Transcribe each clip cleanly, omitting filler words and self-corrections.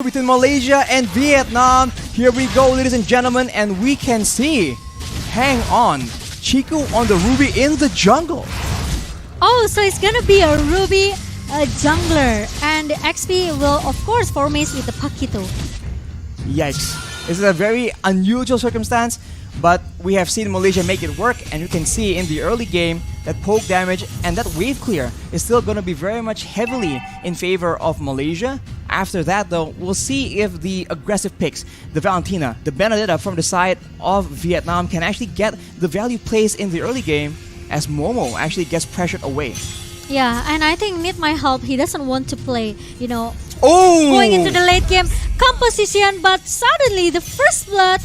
between Malaysia and Vietnam. Here we go, ladies and gentlemen, and we can see, hang on, Chico on the Ruby in the jungle. Oh, so it's gonna be a Ruby jungler, and XP will of course formate with the Paquito. Yikes. This is a very unusual circumstance, but we have seen Malaysia make it work, and you can see in the early game that poke damage and that wave clear is still going to be very much heavily in favor of Malaysia. After that though, we'll see if the aggressive picks, the Valentina, the Benedetta from the side of Vietnam can actually get the value plays in the early game as Momo actually gets pressured away. Yeah, and I think Mid might help. He doesn't want to play, going into the late game composition, but suddenly the first blood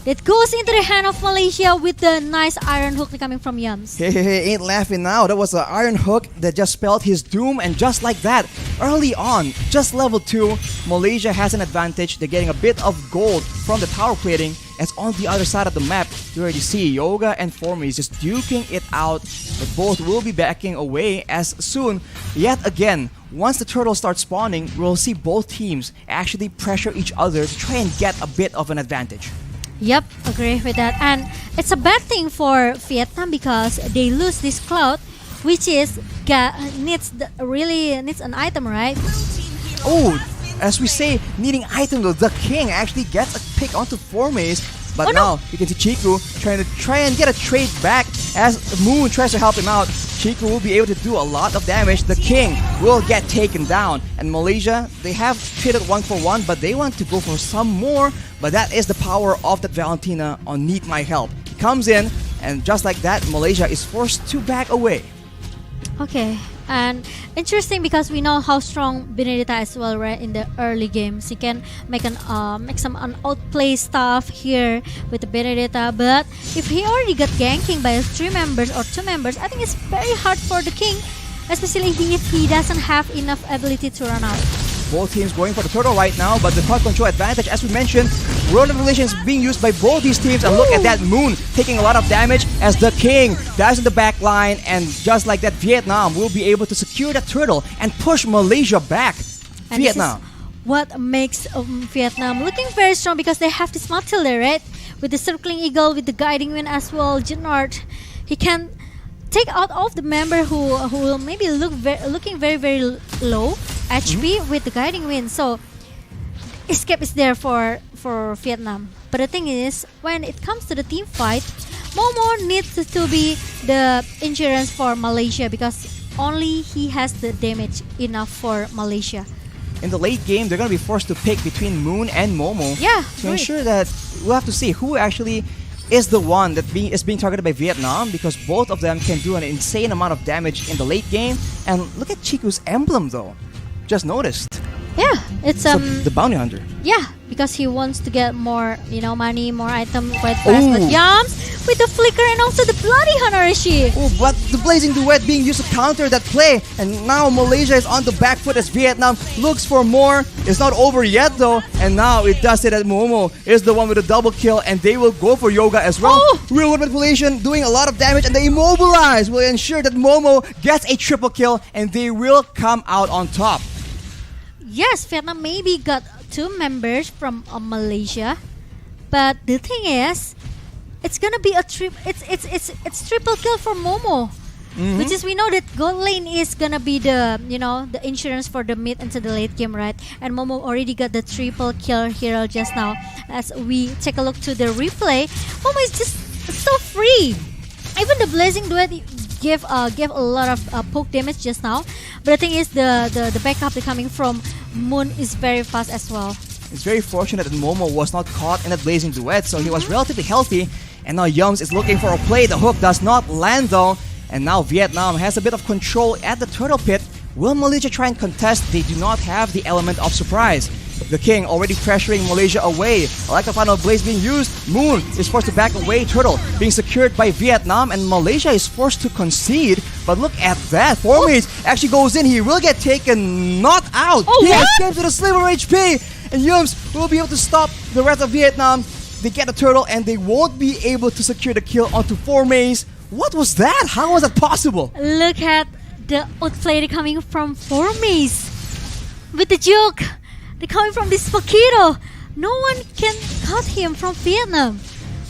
that goes into the hand of Malaysia with the nice iron hook coming from Yums. Hey, ain't laughing now. That was an iron hook that just spelled his doom, and just like that, early on, just level 2, Malaysia has an advantage. They're getting a bit of gold from the tower plating, as on the other side of the map, you already see Yoga and Formies just duking it out, but both will be backing away as soon, yet again, once the turtle starts spawning, we'll see both teams actually pressure each other to try and get a bit of an advantage. Yep, agree with that. And it's a bad thing for Vietnam because they lose this cloud, which is really needs an item, right? Oh, as we say, needing item though, the king actually gets a pick onto Formace. But now you can see Chiku try and get a trade back as Moon tries to help him out. Chiku will be able to do a lot of damage. The king will get taken down. And Malaysia, they have traded 1-for-1, but they want to go for some more. But that is the power of that Valentina on Need My Help. He comes in, and just like that, Malaysia is forced to back away. Okay, and interesting because we know how strong Benedetta as well, right? In the early games, he can make some outplay stuff here with the Benedetta. But if he already got ganking by 3 members or 2 members, I think it's very hard for the king, especially if he doesn't have enough ability to run out. Both teams going for the turtle right now, but the crowd control advantage, as we mentioned, World of Relations being used by both these teams. And look at that, Moon taking a lot of damage as the king dies in the back line, and just like that, Vietnam will be able to secure that turtle and push Malaysia back. And Vietnam. This is what makes Vietnam looking very strong because they have this Matilda, right? With the circling eagle, with the guiding wind as well, Jennard, he can take out all of the member who will maybe looking very low HP with the guiding wind. So escape is there for Vietnam. But the thing is, when it comes to the team fight, Momo needs to be the insurance for Malaysia because only he has the damage enough for Malaysia. In the late game, they're going to be forced to pick between Moon and Momo. Yeah, to ensure that we'll have to see who actually is the one that is being targeted by Vietnam, because both of them can do an insane amount of damage in the late game. And look at Chiku's emblem though. Just noticed. Yeah, it's So the bounty hunter. Yeah, because he wants to get more, money, more item quite fast. But Yams with the flicker and also the bloody Hanarashi. Oh, but the blazing duet being used to counter that play, and now Malaysia is on the back foot as Vietnam looks for more. It's not over yet though, and now it does say that Momo is the one with a double kill, and they will go for Yoga as well. Real world manipulation doing a lot of damage, and the immobilize will ensure that Momo gets a triple kill, and they will come out on top. Yes, Vietnam maybe got 2 members from Malaysia, but the thing is, it's gonna be a it's triple kill for Momo, which is, we know that gold lane is gonna be the the insurance for the mid into the late game, right? And Momo already got the triple kill here just now. As we take a look to the replay, Momo is just so free. Even the blazing duet gave a lot of poke damage just now, but the thing is, the backup coming from Moon is very fast as well. It's very fortunate that Momo was not caught in a blazing duet, so he was relatively healthy. And now Yums is looking for a play. The hook does not land though, and now Vietnam has a bit of control at the turtle pit. Will Malaysia try and contest? They do not have the element of surprise. The king already pressuring Malaysia away. Like the final blaze being used, Moon is forced to back away. Turtle being secured by Vietnam, and Malaysia is forced to concede. But look at that, Formace actually goes in. He will get taken, not out. He escapes with a sliver HP, and Yums will be able to stop the rest of Vietnam. They get the turtle, and they won't be able to secure the kill onto Formace. What was that? How was that possible? Look at the outplay coming from Formace with the juke. They're coming from this Paquito. No one can cut him from Vietnam.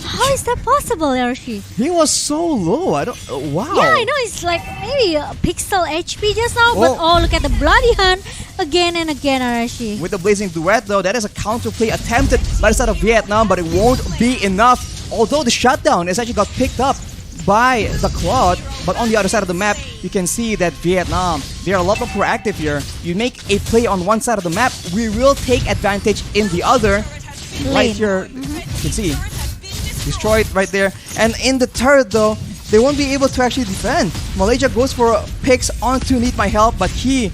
How is that possible, Arashi? He was so low. I don't. Wow. Yeah, I know. It's like maybe a pixel HP just now, but Oh. look at the bloody hand again and again, Arashi. With the blazing duet, though, that is a counterplay attempted by the side of Vietnam, but it won't be enough. Although the shutdown has actually got picked up by the Claude, but on the other side of the map, you can see that Vietnam, they are a lot more proactive here. You make a play on one side of the map, we will take advantage in the other. Right Lane. here, you can see, destroyed right there. And in the turret, though, they won't be able to actually defend. Malaysia goes for picks onto Need My Help, but he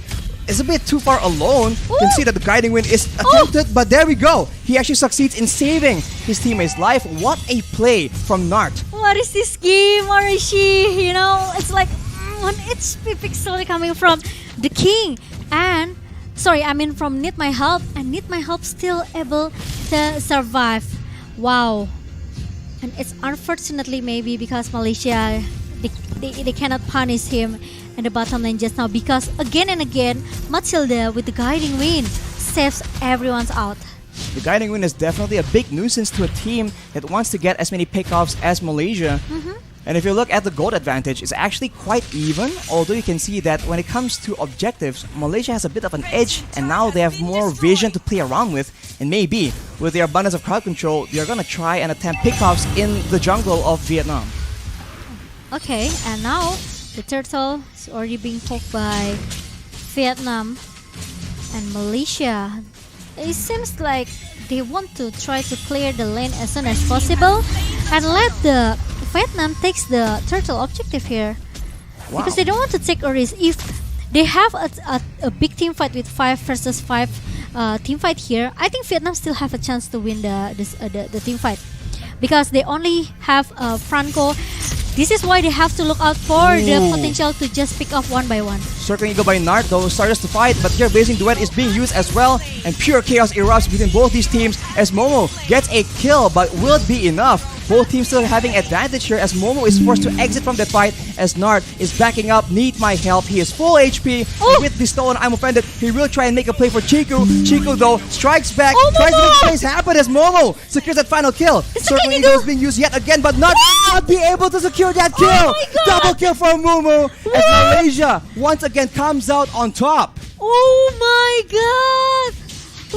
is a bit too far alone. You can Ooh. see that the guiding wind is attempted, but there we go. He actually succeeds in saving his teammate's life. What a play from Nart. What is this game, Arashi? You know, it's like one HP pixel coming from the king. And, sorry, I mean from Need My Help. And Need My Help still able to survive. Wow. And it's unfortunately maybe because Malaysia, they cannot punish him in the bottom lane just now. Because again and again, Matilda with the guiding wind saves everyone's out. The guiding wind is definitely a big nuisance to a team that wants to get as many pickoffs as Malaysia. And if you look at the gold advantage, it's actually quite even, although you can see that when it comes to objectives, Malaysia has a bit of an edge, and now they have more vision to play around with, and maybe with their abundance of crowd control, they're gonna try and attempt pickoffs in the jungle of Vietnam. Okay, and now the turtle is already being poked by Vietnam and Malaysia. It seems like they want to try to clear the lane as soon as possible and let the Vietnam takes the turtle objective here. Wow. Because they don't want to take a risk. If they have a big team fight with 5 versus 5 team fight here, I think Vietnam still have a chance to win the team fight. Because they only have Franco. This is why they have to look out for the Ooh. potential to just pick off one by one. Circling Eagle by Nart, though, starts to fight, but here Blazing Duet is being used as well, and pure chaos erupts between both these teams as Momo gets a kill, but will it be enough? Both teams still having advantage here as Momo is forced to exit from that fight as Nart is backing up, Need My Help. He is full HP, and with the stone, I'm offended. He will try and make a play for Chiku. Chiku, though, strikes back, tries to make plays happen as Momo secures that final kill. Circling Eagle is being used yet again, but not be able to secure that kill. my God. Double kill from Momo as Malaysia once again comes out on top. Oh my god!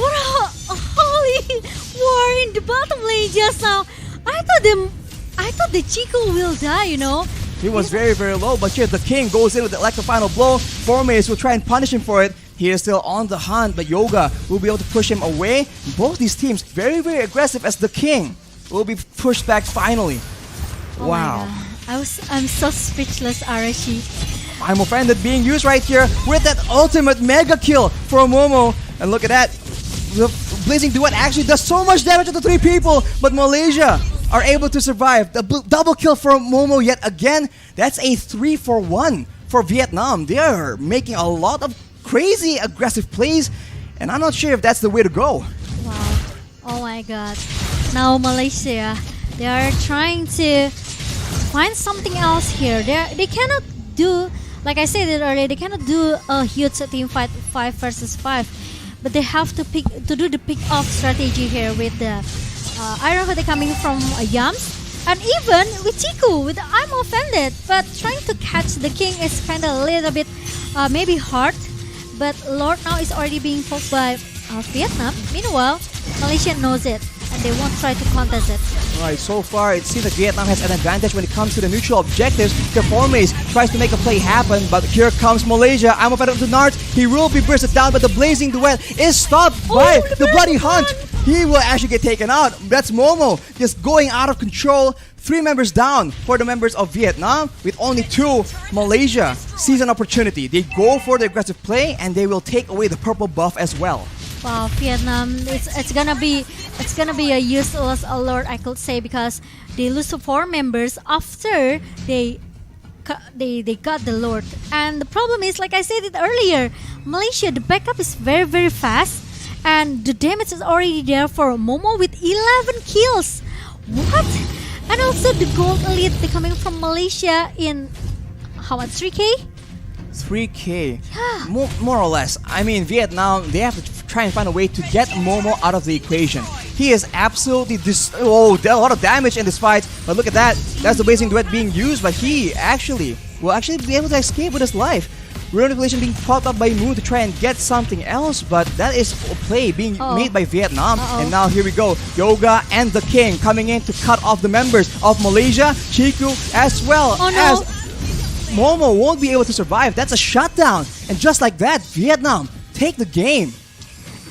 What a holy war in the bottom lane just now. I thought the Chico will die, you know. He was very, very low, but here the King goes in with the electro final blow. Formace will try and punish him for it. He is still on the hunt, but Yoga will be able to push him away. Both these teams very, very aggressive as the King will be pushed back finally. Oh Wow. my god. I'm so speechless, Arashi. I'm offended being used right here with that ultimate mega kill for Momo. And look at that. The Blazing Duet actually does so much damage to the 3 people, but Malaysia are able to survive. The double kill for Momo yet again. That's a 3-for-1 for Vietnam. They are making a lot of crazy aggressive plays, and I'm not sure if that's the way to go. Wow. Oh my god. Now Malaysia, they are trying to find something else here. They cannot do, like I said it earlier, they cannot do a huge team fight 5 versus 5. But they have to do the pick off strategy here with the Iron Hood coming from Yams. And even with Chiku, with I'm offended. But trying to catch the King is kind of a little bit maybe hard. But Lord now is already being poked by Vietnam. Meanwhile, Malaysia knows it and they won't try to contest it. Alright, so far it seems that Vietnam has an advantage when it comes to the neutral objectives. The Formace tries to make a play happen, but here comes Malaysia. I'm offended to Nart. He will be bursted down, but the Blazing Duet is stopped by the Bloody Hunt. He will actually get taken out. That's Momo just going out of control. 3 members down for the members of Vietnam with only 2. Malaysia sees an opportunity. They go for the aggressive play and they will take away the purple buff as well. Wow, Vietnam, it's gonna be a useless alert, I could say, because they lose to 4 members after they got the Lord. And the problem is, like I said it earlier, Malaysia, the backup is very, very fast, and the damage is already there for Momo with 11 kills. What? And also the gold elite, they're coming from Malaysia in how much, 3K? 3K, more or less. I mean, Vietnam, they have to try and find a way to get Momo out of the equation. He is absolutely there a lot of damage in this fight, but look at that. That's the Blazing Duet being used, but he will actually be able to escape with his life. Reunification being popped up by Moon to try and get something else, but that is a play being made by Vietnam. And now here we go, Yoga and the King coming in to cut off the members of Malaysia, Chiku as well as Momo won't be able to survive. That's a shutdown, and just like that, Vietnam take the game.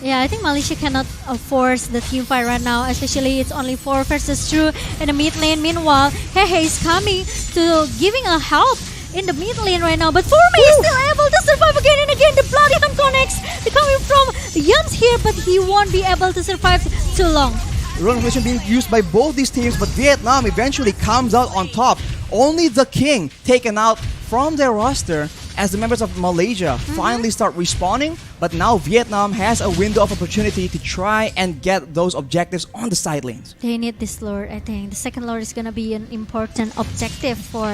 Yeah, I think Malaysia cannot force the team fight right now, especially it's only 4 versus 2 in the mid lane. Meanwhile, Hehe is coming to giving a help in the mid lane right now, but Forme is still able to survive again and again. The bloody hand connects. They're coming from Yums here, but he won't be able to survive too long. Reunification being used by both these teams, but Vietnam eventually comes out on top. Only the King taken out from their roster as the members of Malaysia finally start respawning, but now Vietnam has a window of opportunity to try and get those objectives on the side lanes. They need this lord, I think. The second lord is going to be an important objective for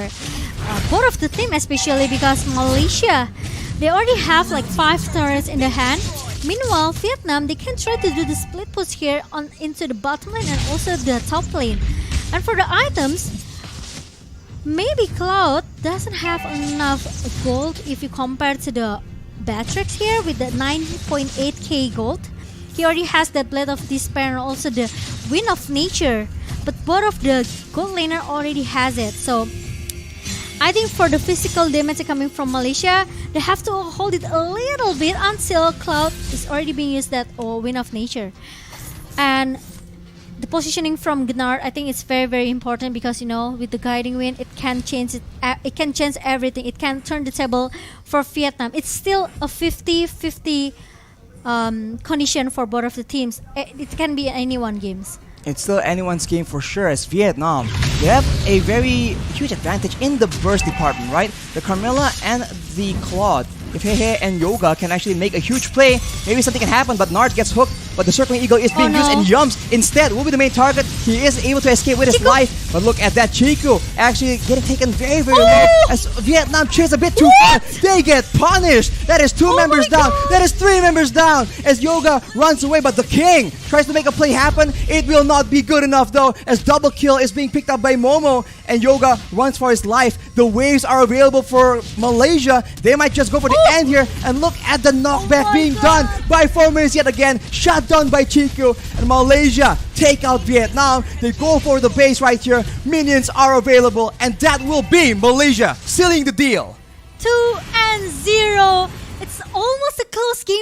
both of the team, especially because Malaysia, they already have like 5 turrets in the hand. Meanwhile, Vietnam, they can try to do the split push here into the bottom lane and also the top lane. And for the items, maybe Cloud doesn't have enough gold if you compare to the Beatrix here with the 9.8k gold. He already has that Blade of Despair and also the Wind of Nature, but both of the gold laner already has it. So I think for the physical damage coming from Malaysia, they have to hold it a little bit until Cloud is already being used that Wind of Nature. And the positioning from Gnard, I think it's very, very important because, you know, with the Guiding Wind, it can change everything. It can turn the table for Vietnam. It's still a 50-50 condition for both of the teams. It can be anyone games. It's still anyone's game for sure, as Vietnam, they have a very huge advantage in the burst department, right? The Carmilla and the Claude. If Hehe and Yoga can actually make a huge play, maybe something can happen, but Nard gets hooked, but the Circling Eagle is being used, and Yums instead will be the main target. He is able to escape with his life, but look at that, Chiku actually getting taken very, very low as Vietnam chase a bit too far. They get punished. That is 2 members down. That is 3 members down as Yoga runs away, but the King tries to make a play happen. It will not be good enough though, as double kill is being picked up by Momo, and Yoga runs for his life. The waves are available for Malaysia. They might just go for the end here, and look at the knockback being done by 4 minutes yet again. Shut down by Chiku, and Malaysia take out Vietnam. They go for the base right here. Minions are available, and that will be Malaysia sealing the deal. 2-0. It's almost a close game